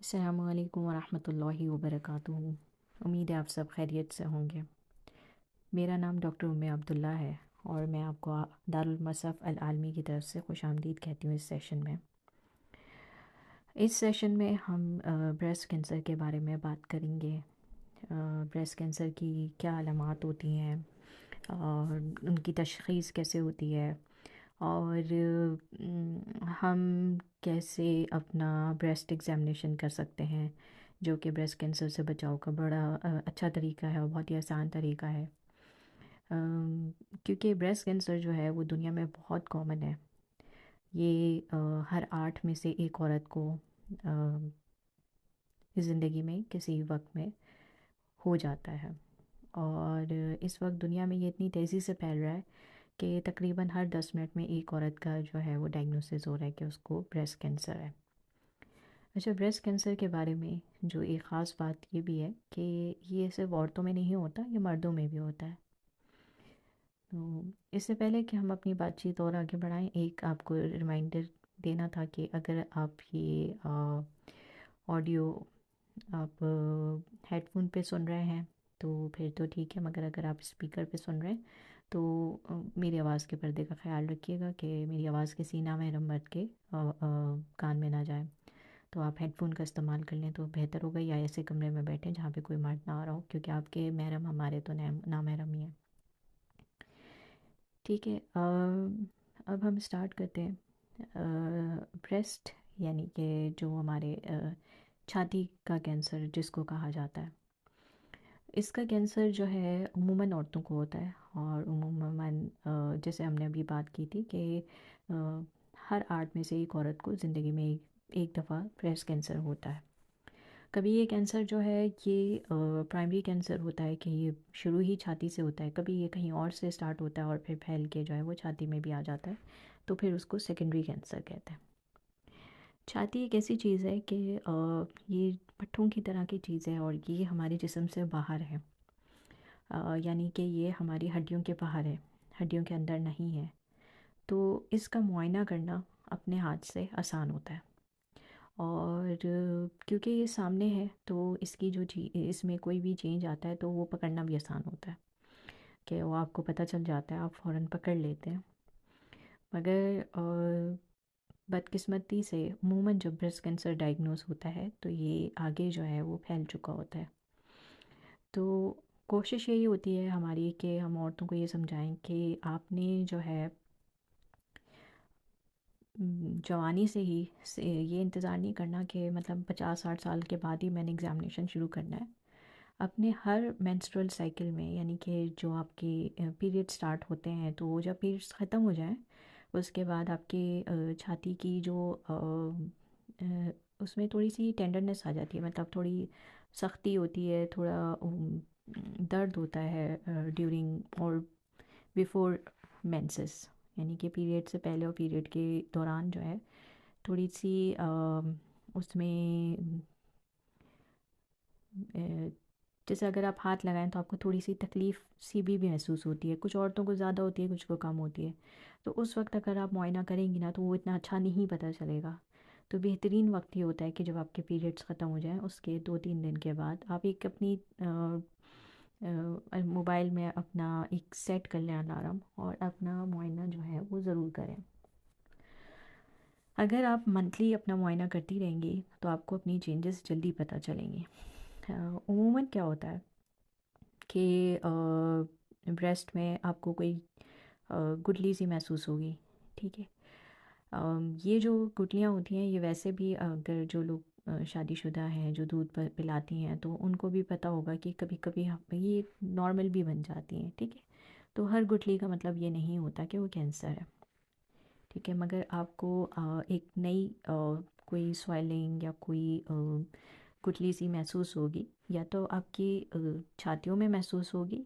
السلام علیکم ورحمۃ اللہ وبرکاتہ۔ امید ہے آپ سب خیریت سے ہوں گے۔ میرا نام ڈاکٹر عبداللہ ہے اور میں آپ کو دارالمصحف العالمی کی طرف سے خوش آمدید کہتی ہوں اس سیشن میں۔ اس سیشن میں ہم بریسٹ کینسر کے بارے میں بات کریں گے۔ بریسٹ کینسر کی کیا علامات ہوتی ہیں اور ان کی تشخیص کیسے ہوتی ہے، اور ہم کیسے اپنا بریسٹ ایگزامینیشن کر سکتے ہیں، جو کہ بریسٹ کینسر سے بچاؤ کا بڑا اچھا طریقہ ہے اور بہت ہی آسان طریقہ ہے۔ کیونکہ بریسٹ کینسر جو ہے وہ دنیا میں بہت کامن ہے۔ یہ ہر 8 میں سے ایک عورت کو زندگی میں کسی وقت میں ہو جاتا ہے، اور اس وقت دنیا میں یہ اتنی تیزی سے پھیل رہا ہے کہ تقریباً ہر 10 منٹ میں ایک عورت کا جو ہے وہ ڈائگنوسس ہو رہا ہے کہ اس کو بریسٹ کینسر ہے۔ اچھا، بریسٹ کینسر کے بارے میں جو ایک خاص بات یہ بھی ہے کہ یہ صرف عورتوں میں نہیں ہوتا، یہ مردوں میں بھی ہوتا ہے۔ تو اس سے پہلے کہ ہم اپنی بات چیت اور آگے بڑھائیں، ایک آپ کو ریمائنڈر دینا تھا کہ اگر آپ یہ آڈیو آپ ہیڈ فون پہ سن رہے ہیں تو پھر تو ٹھیک ہے، مگر اگر آپ اسپیکر پہ سن رہے ہیں تو میری آواز کے پردے کا خیال رکھیے گا کہ میری آواز کسی نامحرم مرد کے کان میں نہ جائے۔ تو آپ ہیڈ فون کا استعمال کر لیں تو بہتر ہوگا، یا ایسے کمرے میں بیٹھیں جہاں پہ کوئی مرد نہ آ رہا ہو، کیونکہ آپ کے محرم ہمارے تو نامحرم ہی ہیں۔ ٹھیک ہے، اب ہم اسٹارٹ کرتے ہیں۔ بریسٹ یعنی کہ جو ہمارے چھاتی کا کینسر جس کو کہا جاتا ہے، اس کا کینسر جو ہے عموماً عورتوں کو ہوتا ہے، اور عموماً جیسے ہم نے ابھی بات کی تھی کہ ہر 8 میں سے ایک عورت کو زندگی میں ایک دفعہ بریسٹ کینسر ہوتا ہے۔ کبھی یہ کینسر جو ہے یہ پرائمری کینسر ہوتا ہے کہ یہ شروع ہی چھاتی سے ہوتا ہے، کبھی یہ کہیں اور سے سٹارٹ ہوتا ہے اور پھر پھیل کے جو ہے وہ چھاتی میں بھی آ جاتا ہے، تو پھر اس کو سیکنڈری کینسر کہتے ہیں۔ چھاتی ایک ایسی چیز ہے کہ یہ پٹھوں کی طرح کی چیز ہے، اور یہ ہمارے جسم سے باہر ہے، یعنی کہ یہ ہماری ہڈیوں کے باہر ہے، ہڈیوں کے اندر نہیں ہے۔ تو اس کا معائنہ کرنا اپنے ہاتھ سے آسان ہوتا ہے، اور کیونکہ یہ سامنے ہے تو اس کی جو اس میں کوئی بھی چینج آتا ہے تو وہ پکڑنا بھی آسان ہوتا ہے کہ وہ آپ کو پتہ چل جاتا ہے، آپ فوراً پکڑ لیتے ہیں۔ مگر بدقسمتی سے عموماً جب بریسٹ کینسر ڈائگنوز ہوتا ہے تو یہ آگے جو ہے وہ پھیل چکا ہوتا ہے۔ تو کوشش یہی ہوتی ہے ہماری کہ ہم عورتوں کو یہ سمجھائیں کہ آپ نے جو ہے جوانی سے ہی یہ انتظار نہیں کرنا کہ مطلب 50-60 سال کے بعد ہی میں نے ایگزامینیشن شروع کرنا ہے۔ اپنے ہر مینسٹرول سائیکل میں، یعنی کہ جو آپ کے پیریڈ سٹارٹ ہوتے ہیں تو وہ جب پیریڈس ختم ہو جائیں اس کے بعد آپ کے چھاتی کی جو اس میں تھوڑی سی ٹینڈرنس آ جاتی ہے، مطلب تھوڑی سختی ہوتی ہے، تھوڑا درد ہوتا ہے ڈیورنگ اور بیفور مینسس، یعنی کہ پیریڈ سے پہلے اور پیریڈ کے دوران جو ہے تھوڑی سی اس میں جیسے اگر آپ ہاتھ لگائیں تو آپ کو تھوڑی سی تکلیف سی بھی محسوس ہوتی ہے، کچھ عورتوں کو زیادہ ہوتی ہے، کچھ کو کم ہوتی ہے۔ تو اس وقت اگر آپ معائنہ کریں گی نا تو وہ اتنا اچھا نہیں پتہ چلے گا۔ تو بہترین وقت یہ ہوتا ہے کہ جب آپ کے پیریڈس ختم ہو جائیں اس کے 2-3 دن کے بعد آپ ایک اپنی موبائل میں اپنا ایک سیٹ کر لیں الارم، اور اپنا معائنہ جو ہے وہ ضرور کریں۔ اگر آپ منتھلی اپنا معائنہ کرتی رہیں گی تو آپ کو اپنی چینجز جلدی پتہ چلیں گی۔ عموماً کیا ہوتا ہے کہ بریسٹ میں آپ کو کوئی گٹلی سی محسوس ہوگی، ٹھیک ہے۔ یہ جو گٹلیاں ہوتی ہیں یہ ویسے بھی اگر جو لوگ شادی شدہ ہیں جو دودھ پلاتی ہیں تو ان کو بھی پتہ ہوگا کہ کبھی کبھی یہ نارمل بھی بن جاتی ہیں، ٹھیک ہے۔ تو ہر گٹلی کا مطلب یہ نہیں ہوتا کہ وہ کینسر ہے، ٹھیک ہے۔ مگر آپ کو ایک نئی کوئی سوائلنگ یا کوئی گٹلی سی محسوس ہوگی، یا تو آپ کی چھاتیوں میں محسوس ہوگی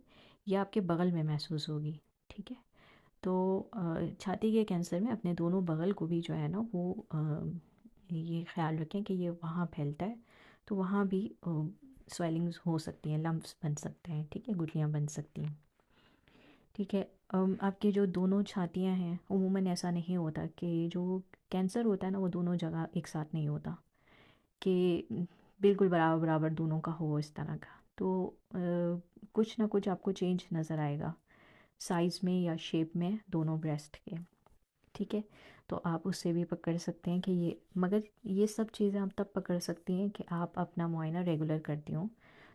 یا آپ کے بغل میں محسوس ہوگی، ٹھیک ہے۔ تو چھاتی کے کینسر میں اپنے دونوں بغل کو بھی جو ہے نا وہ یہ خیال رکھیں کہ یہ وہاں پھیلتا ہے تو وہاں بھی سویلنگز ہو سکتی ہیں، لمپس بن سکتے ہیں، ٹھیک ہے، گٹلیاں بن سکتی ہیں، ٹھیک ہے۔ آپ کے جو دونوں چھاتیاں ہیں عموماً ایسا نہیں ہوتا کہ جو کینسر ہوتا ہے نا وہ دونوں جگہ ایک ساتھ نہیں ہوتا، کہ بالکل برابر برابر دونوں کا ہو اس طرح کا، تو کچھ نہ کچھ آپ کو چینج نظر آئے گا سائز میں یا شیپ میں دونوں بریسٹ کے، ٹھیک ہے؟ تو آپ اس سے بھی پکڑ سکتے ہیں کہ یہ، مگر یہ سب چیزیں آپ تب پکڑ سکتی ہیں کہ آپ اپنا معائنہ ریگولر کرتی ہوں،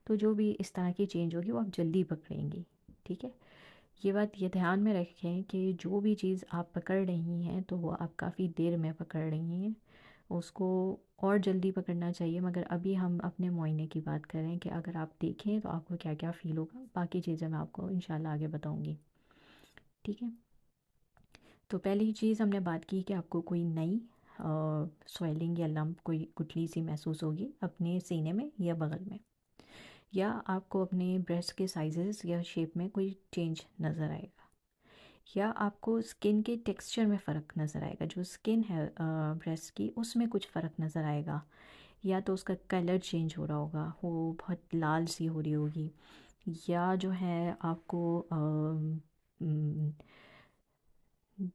تو جو بھی اس طرح کی چینج ہوگی وہ آپ جلدی پکڑیں گی، ٹھیک ہے؟ یہ بات یہ دھیان میں رکھیں کہ جو بھی چیز آپ پکڑ رہی ہیں تو وہ آپ کافی دیر میں پکڑ رہی ہیں، اس کو اور جلدی پکڑنا چاہیے، مگر ابھی ہم اپنے معائنے کی بات کریں کہ اگر آپ دیکھیں تو آپ کو کیا کیا فیل ہوگا، باقی چیزیں میں آپ کو انشاءاللہ آگے بتاؤں گی، ٹھیک ہے؟ تو پہلی چیز ہم نے بات کی کہ آپ کو کوئی نئی سویلنگ یا لمپ، کوئی گٹھلی سی محسوس ہوگی اپنے سینے میں یا بغل میں، یا آپ کو اپنے بریسٹ کے سائزز یا شیپ میں کوئی چینج نظر آئے گا، یا آپ کو اسکن کے ٹیکسچر میں فرق نظر آئے گا، جو اسکن ہے بریسٹ کی اس میں کچھ فرق نظر آئے گا، یا تو اس کا کلر چینج ہو رہا ہوگا، وہ بہت لال سی ہو رہی ہوگی، یا جو ہے آپ کو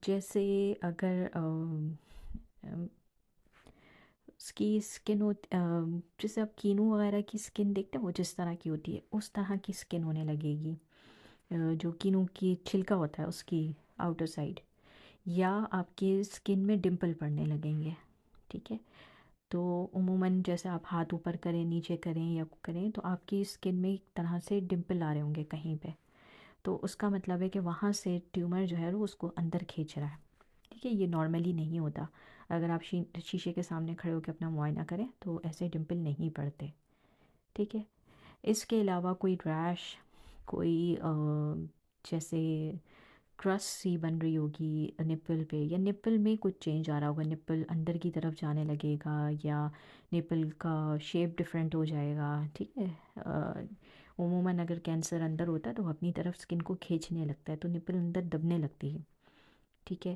جیسے اگر اس کی اسکن جیسے آپ کینو وغیرہ کی اسکن دیکھتے ہیں وہ جس طرح کی ہوتی ہے اس طرح کی اسکن ہونے لگے گی، جو کینو کی چھلکا ہوتا ہے اس کی آؤٹر سائڈ، یا آپ کی اسکن میں ڈمپل پڑنے لگیں گے، ٹھیک ہے؟ تو عموماً جیسے آپ ہاتھ اوپر کریں، نیچے کریں یا کریں تو آپ کی اسکن میں ایک طرح سے ڈمپل آ رہے ہوں گے کہیں پہ، تو اس کا مطلب ہے کہ وہاں سے ٹیومر جو ہے وہ اس کو اندر کھینچ رہا ہے، ٹھیک ہے؟ یہ نارملی نہیں ہوتا، اگر آپ شیشے کے سامنے کھڑے ہو کے اپنا معائنہ کریں تو ایسے ڈمپل نہیں پڑتے، ٹھیک ہے؟ اس کے علاوہ کوئی ریش، کوئی جیسے کرس سی بن رہی ہوگی نپل پہ، یا نپل میں کچھ چینج آ رہا ہوگا، نپل اندر کی طرف جانے لگے گا، یا نپل کا شیپ ڈیفرنٹ ہو جائے گا، ٹھیک ہے؟ عموماً اگر کینسر اندر ہوتا ہے تو وہ اپنی طرف اسکن کو کھینچنے لگتا ہے، تو نپل اندر دبنے لگتی ہے، ٹھیک ہے؟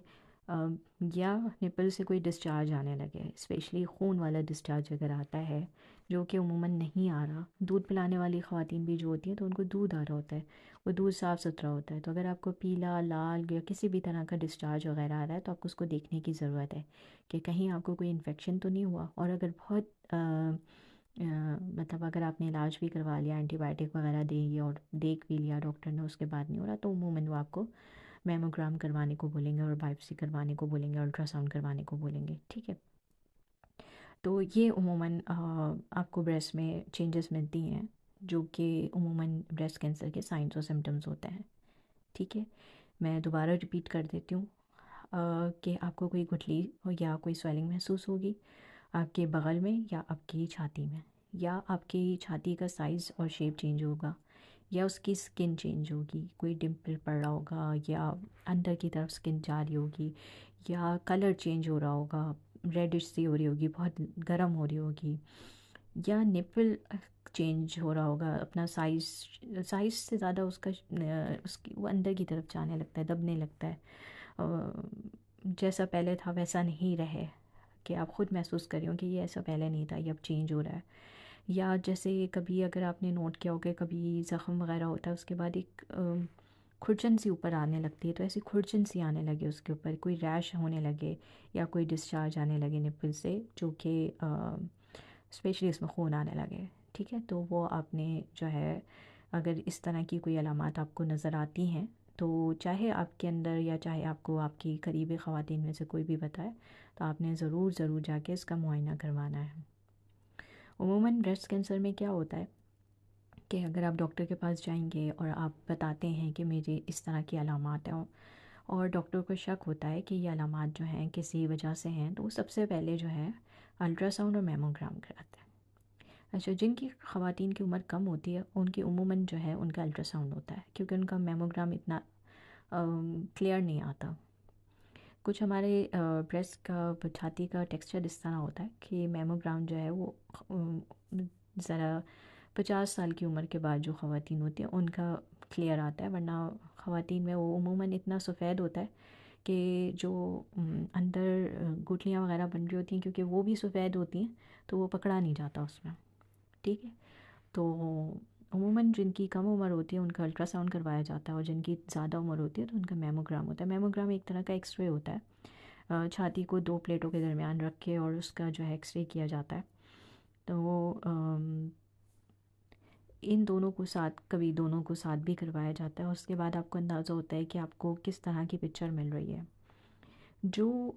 یا نپل سے کوئی ڈسچارج آنے لگے، اسپیشلی خون والا ڈسچارج اگر آتا ہے، جو کہ عموماً نہیں آ رہا، دودھ پلانے والی خواتین بھی جو ہوتی ہیں تو ان کو دودھ آ رہا ہوتا ہے، وہ دودھ صاف ستھرا ہوتا ہے، تو اگر آپ کو پیلا، لال یا کسی بھی طرح کا ڈسچارج وغیرہ آ رہا ہے تو آپ کو اس کو دیکھنے کی ضرورت ہے کہ کہیں آپ کو کوئی انفیکشن تو نہیں ہوا، اور اگر بہت مطلب اگر آپ نے علاج بھی کروا لیا، اینٹی بائیوٹک وغیرہ دے لیا اور دیکھ بھی لیا ڈاکٹر نے، اس کے بعد نہیں ہو رہا، تو عموماً وہ آپ کو میموگرام کروانے کو بولیں گے اور بائپسی کروانے کو بولیں گے، الٹرا ساؤنڈ کروانے کو بولیں گے، ٹھیک ہے؟ تو یہ عموماً آپ کو بریسٹ میں چینجز ملتی ہیں جو کہ عموماً بریسٹ کینسر کے سائنس اور سمٹمز ہوتے ہیں، ٹھیک ہے؟ میں دوبارہ ریپیٹ کر دیتی ہوں کہ آپ کو کوئی گٹھلی یا کوئی سویلنگ محسوس ہوگی آپ کے بغل میں یا آپ کی چھاتی میں، یا آپ کی چھاتی کا سائز اور شیپ چینج ہوگا، یا اس کی سکن چینج ہوگی، کوئی ڈمپل پڑ رہا ہوگا، یا اندر کی طرف سکن جا رہی ہوگی، یا کلر چینج ہو رہا ہوگا، ریڈش سی ہو رہی ہوگی، بہت گرم ہو رہی ہوگی، یا نپل چینج ہو رہا ہوگا، اپنا سائز سے زیادہ اس کی وہ اندر کی طرف جانے لگتا ہے، دبنے لگتا ہے، جیسا پہلے تھا ویسا نہیں رہے، کہ آپ خود محسوس کر رہی ہوں کہ یہ ایسا پہلے نہیں تھا، یہ اب چینج ہو رہا ہے، یا جیسے کبھی اگر آپ نے نوٹ کیا ہوگا کبھی زخم وغیرہ ہوتا ہے اس کے بعد ایک کھرچن سی اوپر آنے لگتی ہے، تو ایسی کھرچن سی آنے لگے اس کے اوپر، کوئی ریش ہونے لگے یا کوئی ڈسچارج آنے لگے نپل سے، جو کہ اسپیشلی اس میں خون آنے لگے، ٹھیک ہے؟ تو وہ آپ نے جو ہے اگر اس طرح کی کوئی علامات آپ کو نظر آتی ہیں تو چاہے آپ کے اندر یا چاہے آپ کو آپ کی قریبی خواتین میں سے کوئی بھی بتائے تو آپ نے ضرور جا کے اس کا معائنہ کروانا ہے۔ عموماً بریسٹ کینسر میں کیا ہوتا ہے کہ اگر آپ ڈاکٹر کے پاس جائیں گے اور آپ بتاتے ہیں کہ مجھے اس طرح کی علامات ہیں اور ڈاکٹر کو شک ہوتا ہے کہ یہ علامات جو ہیں کسی وجہ سے ہیں، تو وہ سب سے پہلے جو ہے الٹرا ساؤنڈ اور میموگرام کراتے ہیں۔ اچھا، جن کی خواتین کی عمر کم ہوتی ہے ان کی عموماً جو ہے ان کا الٹرا ساؤنڈ ہوتا ہے، کیونکہ ان کا میموگرام اتنا کلیئر نہیں آتا۔ کچھ ہمارے بریسٹ کا، چھاتی کا ٹیکسچر اس طرح ہوتا ہے کہ میموگرام جو ہے وہ ذرا 50 سال کی عمر کے بعد جو خواتین ہوتی ہیں ان کا کلیئر آتا ہے، ورنہ خواتین میں وہ عموماً اتنا سفید ہوتا ہے کہ جو اندر گٹھلیاں وغیرہ بن رہی ہوتی ہیں کیونکہ وہ بھی سفید ہوتی ہیں تو وہ پکڑا نہیں جاتا اس میں، ٹھیک ہے؟ تو عموماً جن کی کم عمر ہوتی ہے ان کا الٹرا ساؤنڈ کروایا جاتا ہے، اور جن کی زیادہ عمر ہوتی ہے تو ان کا میموگرام ہوتا ہے۔ میموگرام ایک طرح کا ایکس رے ہوتا ہے، چھاتی کو 2 پلیٹوں کے درمیان رکھ کے اور اس کا جو ہے ایکس رے کیا جاتا ہے، ان دونوں کو ساتھ، کبھی دونوں کو ساتھ بھی کروایا جاتا ہے. اس کے بعد آپ کو اندازہ ہوتا ہے کہ آپ کو کس طرح کی پکچر مل رہی ہے. جو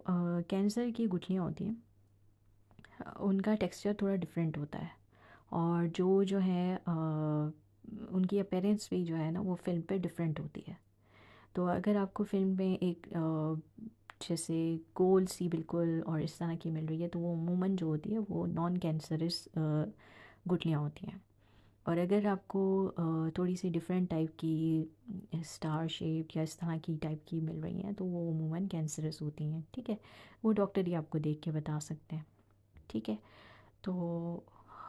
کینسر کی گٹھلیاں ہوتی ہیں ان کا ٹیکسچر تھوڑا ڈفرینٹ ہوتا ہے، اور جو ہے ان کی اپیرنس بھی جو ہے نا وہ فلم پہ ڈفرینٹ ہوتی ہے. تو اگر آپ کو فلم میں ایک جیسے گول سی بالکل اور اس طرح کی مل رہی ہے، تو وہ عموماً جو ہوتی ہے وہ نان کینسرس گٹھلیاں ہوتی ہیں. اور اگر آپ کو تھوڑی سی ڈفرینٹ ٹائپ کی اسٹار شیپ یا اس طرح کی ٹائپ کی مل رہی ہیں، تو وہ عموماً کینسرس ہوتی ہیں. ٹھیک ہے، وہ ڈاکٹر ہی آپ کو دیکھ کے بتا سکتے ہیں. ٹھیک ہے، تو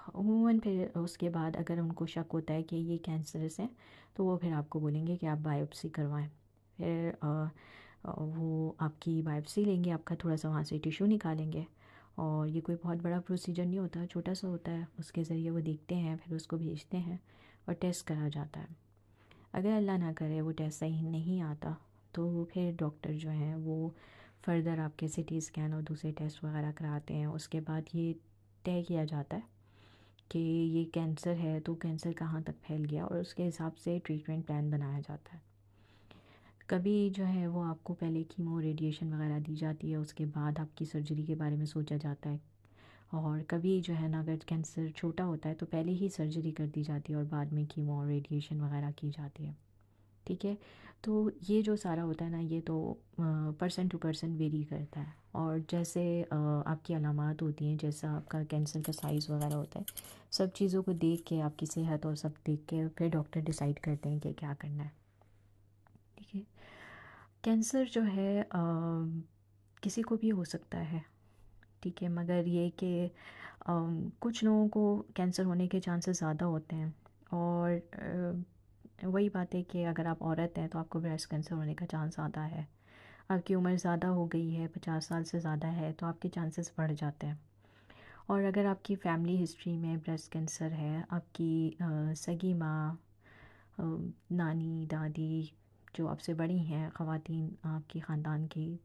عموماً پھر اس کے بعد اگر ان کو شک ہوتا ہے کہ یہ کینسرس ہیں، تو وہ پھر آپ کو بولیں گے کہ آپ بائیوپسی کروائیں. پھر وہ آپ کی بائیوپسی لیں گے، آپ کا تھوڑا سا وہاں سے ٹیشو نکالیں گے. اور یہ کوئی بہت بڑا پروسیجر نہیں ہوتا، چھوٹا سا ہوتا ہے. اس کے ذریعے وہ دیکھتے ہیں، پھر اس کو بھیجتے ہیں اور ٹیسٹ کرا جاتا ہے. اگر اللہ نہ کرے وہ ٹیسٹ صحیح نہیں آتا، تو پھر ڈاکٹر جو ہیں وہ فردر آپ کے سی ٹی اسکین اور دوسرے ٹیسٹ وغیرہ کراتے ہیں. اس کے بعد یہ طے کیا جاتا ہے کہ یہ کینسر ہے تو کینسر کہاں تک پھیل گیا، اور اس کے حساب سے ٹریٹمنٹ پلان بنایا جاتا ہے. کبھی جو ہے وہ آپ کو پہلے کیمو ریڈیشن وغیرہ دی جاتی ہے، اس کے بعد آپ کی سرجری کے بارے میں سوچا جاتا ہے. اور کبھی جو ہے نا اگر کینسر چھوٹا ہوتا ہے تو پہلے ہی سرجری کر دی جاتی ہے اور بعد میں کیمو اور ریڈیشن وغیرہ کی جاتی ہے. ٹھیک ہے، تو یہ جو سارا ہوتا ہے نا، یہ تو پرسن ٹو پرسن ویری کرتا ہے. اور جیسے آپ کی علامات ہوتی ہیں، جیسا آپ کا کینسر کا سائز وغیرہ ہوتا ہے، سب چیزوں کو دیکھ کے آپ کی صحت اور سب دیکھ کے پھر ڈاکٹر ڈیسائیڈ کرتے ہیں کہ کیا کرنا ہے. ٹھیک ہے، کینسر جو ہے کسی کو بھی ہو سکتا ہے. ٹھیک ہے، مگر یہ کہ کچھ لوگوں کو کینسر ہونے کے چانسز زیادہ ہوتے ہیں. اور وہی بات ہے کہ اگر آپ عورت ہیں تو آپ کو بریسٹ کینسر ہونے کا چانس زیادہ ہے. آپ کی عمر زیادہ ہو گئی ہے، 50 سال سے زیادہ ہے، تو آپ کے چانسز بڑھ جاتے ہیں. اور اگر آپ کی فیملی ہسٹری میں بریسٹ کینسر ہے، آپ کی سگی ماں، نانی، دادی جو آپ سے بڑی ہیں خواتین آپ کی خاندان کی،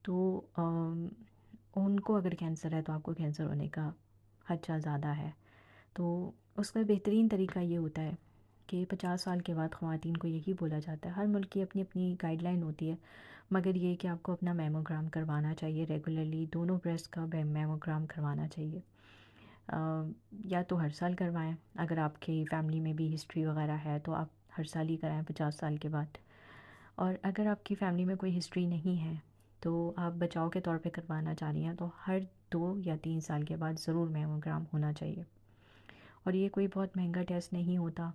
تو ان کو اگر کینسر ہے تو آپ کو کینسر ہونے کا خدشہ زیادہ ہے. تو اس کا بہترین طریقہ یہ ہوتا ہے کہ 50 سال کے بعد خواتین کو یہی بولا جاتا ہے. ہر ملک کی اپنی اپنی گائیڈ لائن ہوتی ہے، مگر یہ کہ آپ کو اپنا میموگرام کروانا چاہیے ریگولرلی. دونوں بریسٹ کا میموگرام کروانا چاہیے. یا تو ہر سال کروائیں، اگر آپ کی فیملی میں بھی ہسٹری وغیرہ ہے تو آپ ہر سال ہی کرائیں 50 سال کے بعد. اور اگر آپ کی فیملی میں کوئی ہسٹری نہیں ہے تو آپ بچاؤ کے طور پہ کروانا چاہ رہی ہیں، تو ہر 2 یا 3 سال کے بعد ضرور میموگرام ہونا چاہیے. اور یہ کوئی بہت مہنگا ٹیسٹ نہیں ہوتا.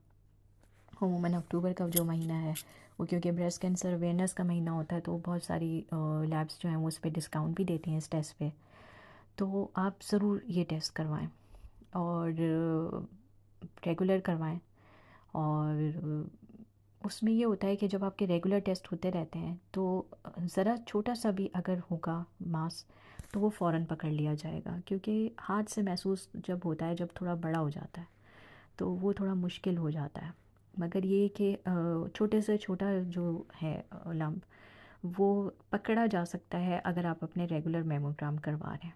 عموماً اکتوبر کا جو مہینہ ہے وہ کیونکہ بریسٹ کینسر اویئرنیس کا مہینہ ہوتا ہے، تو بہت ساری لیبس جو ہیں وہ اس پہ ڈسکاؤنٹ بھی دیتی ہیں اس ٹیسٹ پہ. تو آپ ضرور یہ ٹیسٹ کروائیں اور ریگولر کروائیں. اور اس میں یہ ہوتا ہے کہ جب آپ کے ریگولر ٹیسٹ ہوتے رہتے ہیں تو ذرا چھوٹا سا بھی اگر ہوگا ماس تو وہ فوراً پکڑ لیا جائے گا، کیونکہ ہاتھ سے محسوس جب ہوتا ہے، جب تھوڑا بڑا ہو جاتا ہے تو وہ تھوڑا مشکل ہو جاتا ہے. مگر یہ کہ چھوٹے سے چھوٹا جو ہے لمپ وہ پکڑا جا سکتا ہے اگر آپ اپنے ریگولر میموگرام کروا رہے ہیں،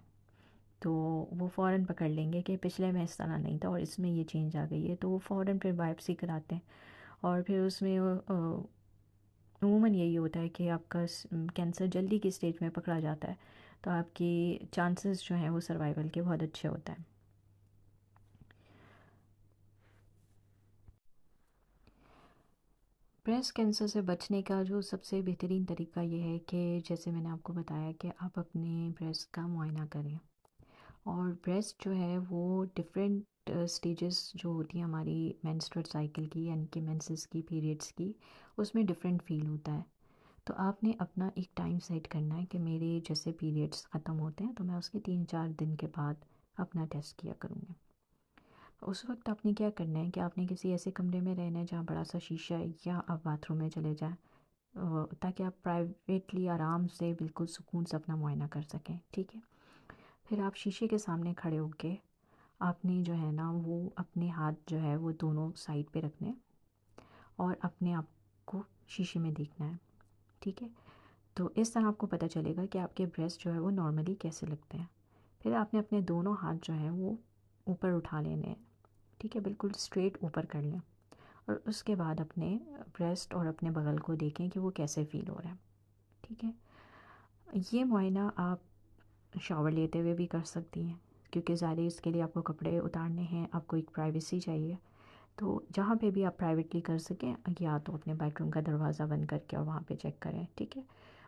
تو وہ فوراً پکڑ لیں گے کہ پچھلے میں اس طرح نہیں تھا اور اس میں یہ چینج آ گئی ہے. تو وہ فوراً پھر بائپسی کراتے ہیں. اور پھر اس میں عموماً یہی ہوتا ہے کہ آپ کا کینسر جلدی کی اسٹیج میں پکڑا جاتا ہے، تو آپ کی چانسز جو ہیں وہ سروائیول کے بہت اچھے ہوتے ہیں. بریسٹ کینسر سے بچنے کا جو سب سے بہترین طریقہ یہ ہے کہ جیسے میں نے آپ کو بتایا کہ آپ اپنے بریسٹ کا معائنہ کریں. اور بریسٹ جو ہے وہ ڈفرینٹ سٹیجز جو ہوتی ہیں ہماری مینسٹرل سائیکل کی، یعنی کہ مینسز کی، پیریڈس کی، اس میں ڈفرینٹ فیل ہوتا ہے. تو آپ نے اپنا ایک ٹائم سیٹ کرنا ہے کہ میرے جیسے پیریڈس ختم ہوتے ہیں تو میں اس کے 3-4 دن کے بعد اپنا ٹیسٹ کیا کروں گی. اس وقت آپ نے کیا کرنا ہے کہ آپ نے کسی ایسے کمرے میں رہنا ہے جہاں بڑا سا شیشہ ہے، یا آپ باتھ روم میں چلے جائیں تاکہ آپ پرائیویٹلی آرام سے بالکل سکون سے اپنا معائنہ کر سکیں. ٹھیک ہے، پھر آپ شیشے کے سامنے کھڑے ہو کے آپ نے جو ہے نا وہ اپنے ہاتھ جو ہے وہ دونوں سائڈ پہ رکھنے اور اپنے آپ کو شیشے میں دیکھنا ہے. ٹھیک ہے، تو اس طرح آپ کو پتہ چلے گا کہ آپ کے بریسٹ جو ہے وہ نارملی کیسے لگتے ہیں. پھر آپ نے اپنے دونوں ہاتھ جو ہیں وہ اوپر اٹھا لینے ہیں ٹھیک ہے، بالکل اسٹریٹ اوپر کر لیں، اور اس کے بعد اپنے بریسٹ اور اپنے بغل کو دیکھیں کہ وہ کیسے فیل ہو رہا ہے. ٹھیک ہے، یہ معائنہ آپ شاور لیتے ہوئے بھی کر سکتی ہیں، کیونکہ ظاہر ہے اس کے لیے آپ کو کپڑے اتارنے ہیں، آپ کو ایک پرائیویسی چاہیے. تو جہاں پہ بھی آپ پرائیویٹلی کر سکیں، یا تو اپنے بیڈ روم کا دروازہ بند کر کے اور وہاں پہ چیک کریں. ٹھیک ہے،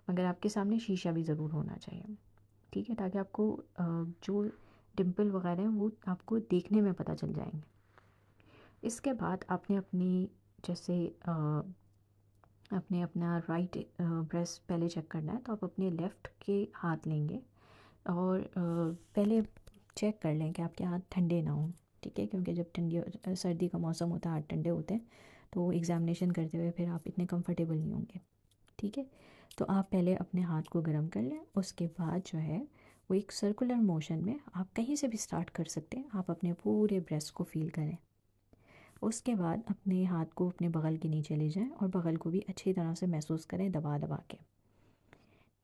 مگر آپ کے سامنے شیشہ بھی ضرور ہونا چاہیے. ٹھیک ہے، تاکہ آپ کو جو ڈمپل وغیرہ ہیں وہ آپ کو دیکھنے میں پتہ چل جائیں گے. اس کے بعد آپ نے اپنی جیسے اپنا رائٹ بریسٹ پہلے چیک کرنا ہے، تو آپ اپنے لیفٹ کے ہاتھ لیں گے اور پہلے چیک کر لیں کہ آپ کے ہاتھ ٹھنڈے نہ ہوں. ٹھیک ہے، کیونکہ جب سردی کا موسم ہوتا ہے، ہاتھ ٹھنڈے ہوتے ہیں، تو ایگزامینیشن کرتے ہوئے پھر آپ اتنے کمفرٹیبل نہیں ہوں گے. ٹھیک ہے، تو آپ پہلے اپنے ہاتھ کو گرم کر لیں. اس کے بعد جو ہے وہ ایک سرکولر موشن میں آپ کہیں سے بھی سٹارٹ کر سکتے ہیں، آپ اپنے پورے بریسٹ کو فیل کریں. اس کے بعد اپنے ہاتھ کو اپنے بغل کے نیچے لے جائیں اور بغل کو بھی اچھی طرح سے محسوس کریں، دبا دبا کے.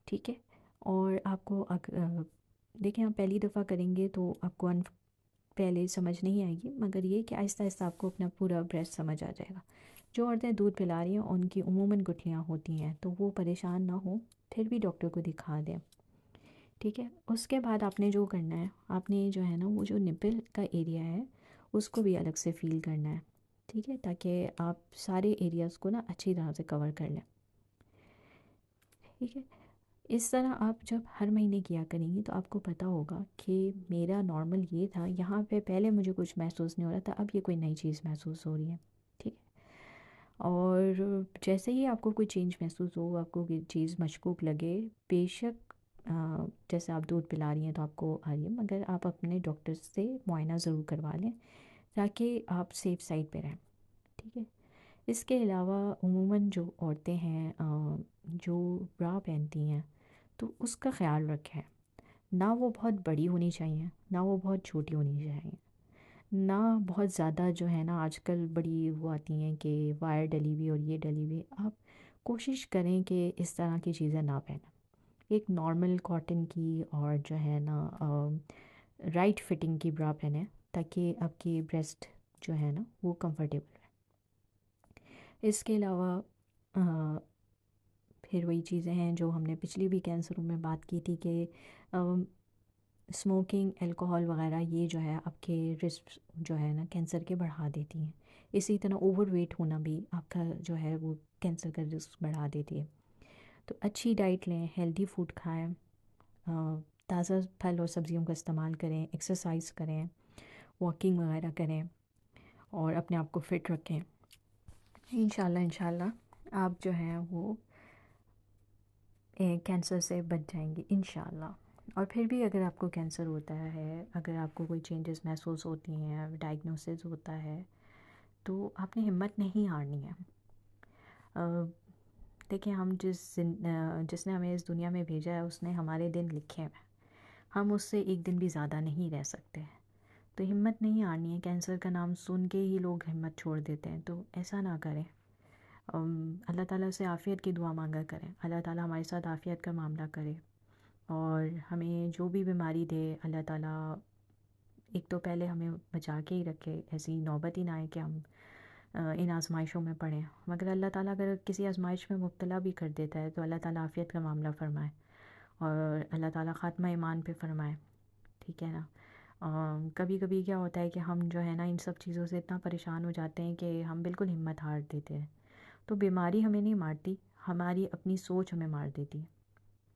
ٹھیک ہے، اور آپ کو دیکھیں آپ پہلی دفعہ کریں گے تو آپ کو پہلے سمجھ نہیں آئے گی، مگر یہ کہ آہستہ آہستہ آپ کو اپنا پورا بریسٹ سمجھ آ جائے گا. جو عورتیں دودھ پلا رہی ہیں ان کی عموماً گٹھلیاں ہوتی ہیں، تو وہ پریشان نہ ہوں، پھر بھی ڈاکٹر کو دکھا دیں. ٹھیک ہے، اس کے بعد آپ نے جو کرنا ہے، آپ نے جو ہے نا وہ جو نپل کا ایریا ہے اس کو بھی الگ سے فیل کرنا ہے. ٹھیک ہے، تاکہ آپ سارے ایریاز کو نا اچھی طرح سے کور کر لیں. ٹھیک ہے، اس طرح آپ جب ہر مہینے کیا کریں گی تو آپ کو پتہ ہوگا کہ میرا نارمل یہ تھا، یہاں پہ پہلے مجھے کچھ محسوس نہیں ہو رہا تھا، اب یہ کوئی نئی چیز محسوس ہو رہی ہے. ٹھیک ہے، اور جیسے ہی آپ کو کوئی چینج محسوس ہو، آپ کو کوئی چیز مشکوک لگے، بے شک جیسے آپ دودھ پلا رہی ہیں تو آپ کو آ رہی ہے، مگر آپ اپنے ڈاکٹر سے معائنہ ضرور کروا لیں تاکہ آپ سیف سائڈ پہ رہیں. ٹھیک ہے، اس کے علاوہ عموماً جو عورتیں ہیں جو برا پہنتی ہیں تو اس کا خیال رکھیں. نہ وہ بہت بڑی ہونی چاہیے، نہ وہ بہت چھوٹی ہونی چاہیے، نہ بہت زیادہ جو ہے نا آج کل بڑی وہ آتی ہیں کہ وائر ڈلی ہوئی اور یہ ڈلی ہوئی. آپ کوشش کریں کہ اس طرح کی چیزیں نہ پہنیں. ایک نارمل کاٹن کی اور جو ہے نا رائٹ فٹنگ کی برا پہنیں تاکہ آپ کی بریسٹ جو ہے نا وہ کمفرٹیبل رہے. اس کے علاوہ پھر وہی چیزیں ہیں جو ہم نے پچھلی بھی کینسروں میں بات کی تھی کہ اسموکنگ، الکوہول وغیرہ یہ جو ہے آپ کے رسک جو ہے نا کینسر کے بڑھا دیتی ہیں. اسی طرح اوور ویٹ ہونا بھی آپ کا جو ہے وہ کینسر کا رسک بڑھا دیتی ہے. تو اچھی ڈائٹ لیں، ہیلدی فوڈ کھائیں، تازہ پھل اور سبزیوں کا استعمال کریں، ایکسرسائز کریں، واکنگ وغیرہ کریں اور اپنے آپ کو فٹ رکھیں. انشاءاللہ آپ جو ہیں وہ کینسر سے بچ جائیں گے انشاءاللہ. اور پھر بھی اگر آپ کو کینسر ہوتا ہے، اگر آپ کو کوئی چینجز محسوس ہوتی ہیں، ڈائگنوسز ہوتا ہے، تو آپ نے ہمت نہیں ہارنی ہے. دیکھیں ہم جس نے ہمیں اس دنیا میں بھیجا ہے اس نے ہمارے دن لکھے ہیں، ہم اس سے ایک دن بھی زیادہ نہیں رہ سکتے. تو ہمت نہیں ہارنی ہے. کینسر کا نام سن کے ہی لوگ ہمت چھوڑ دیتے ہیں، تو ایسا نہ کریں. اللہ تعالیٰ سے عافیت کی دعا مانگا کریں، اللہ تعالیٰ ہمارے ساتھ عافیت کا معاملہ کرے اور ہمیں جو بھی بیماری دے اللہ تعالیٰ ایک تو پہلے ہمیں بچا کے ہی رکھے، ایسی نوبت ہی نہ آئے کہ ہم ان آزمائشوں میں پڑیں. مگر اللہ تعالیٰ اگر کسی آزمائش میں مبتلا بھی کر دیتا ہے تو اللہ تعالیٰ عافیت کا معاملہ فرمائے اور اللہ تعالیٰ خاتمہ ایمان پہ فرمائے. ٹھیک ہے نا. کبھی کبھی کیا ہوتا ہے کہ ہم جو ہے نا ان سب چیزوں سے اتنا پریشان ہو جاتے ہیں کہ ہم بالکل ہمت ہار دیتے ہیں. تو بیماری ہمیں نہیں مارتی، ہماری اپنی سوچ ہمیں مار دیتی ہے.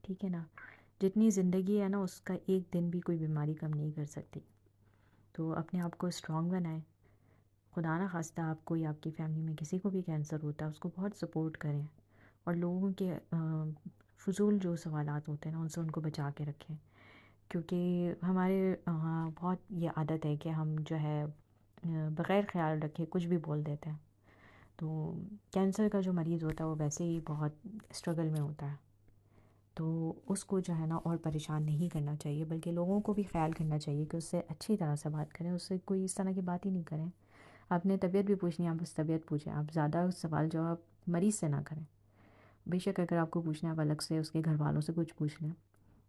ٹھیک ہے نا. جتنی زندگی ہے نا اس کا ایک دن بھی کوئی بیماری کم نہیں کر سکتی. تو اپنے آپ کو اسٹرانگ بنائیں. خدا نہ خواستہ آپ کو یا آپ کی فیملی میں کسی کو بھی کینسر ہوتا ہے اس کو بہت سپورٹ کریں اور لوگوں کے فضول جو سوالات ہوتے ہیں نا ان سے ان کو بچا کے رکھیں. کیونکہ ہمارے بہت یہ عادت ہے کہ ہم جو ہے بغیر خیال رکھے کچھ بھی بول دیتے ہیں. تو کینسر کا جو مریض ہوتا ہے وہ ویسے ہی بہت اسٹرگل میں ہوتا ہے، تو اس کو جو ہے نا اور پریشان نہیں کرنا چاہیے، بلکہ لوگوں کو بھی خیال کرنا چاہیے کہ اس سے اچھی طرح سے بات کریں، اس سے کوئی اس طرح کی بات ہی نہیں کریں. آپ نے طبیعت بھی پوچھنی ہے آپ بس طبیعت پوچھیں، آپ زیادہ سوال جواب مریض سے نہ کریں. بے شک اگر آپ کو پوچھنا ہے آپ الگ سے اس کے گھر والوں سے کچھ پوچھ لیں،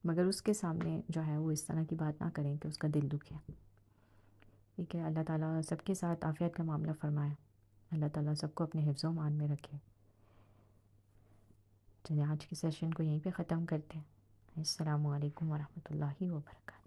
مگر اس کے سامنے جو ہے وہ اس طرح کی بات نہ کریں کہ اس کا دل دکھے. ٹھیک ہے، اللہ تعالیٰ سب کے ساتھ عافیت کا معاملہ فرمائے، اللہ تعالیٰ سب کو اپنے حفظ و امان میں رکھے۔ چلیے آج کی سیشن کو یہیں پہ ختم کرتے ہیں۔ السلام علیکم ورحمۃ اللہ وبرکاتہ۔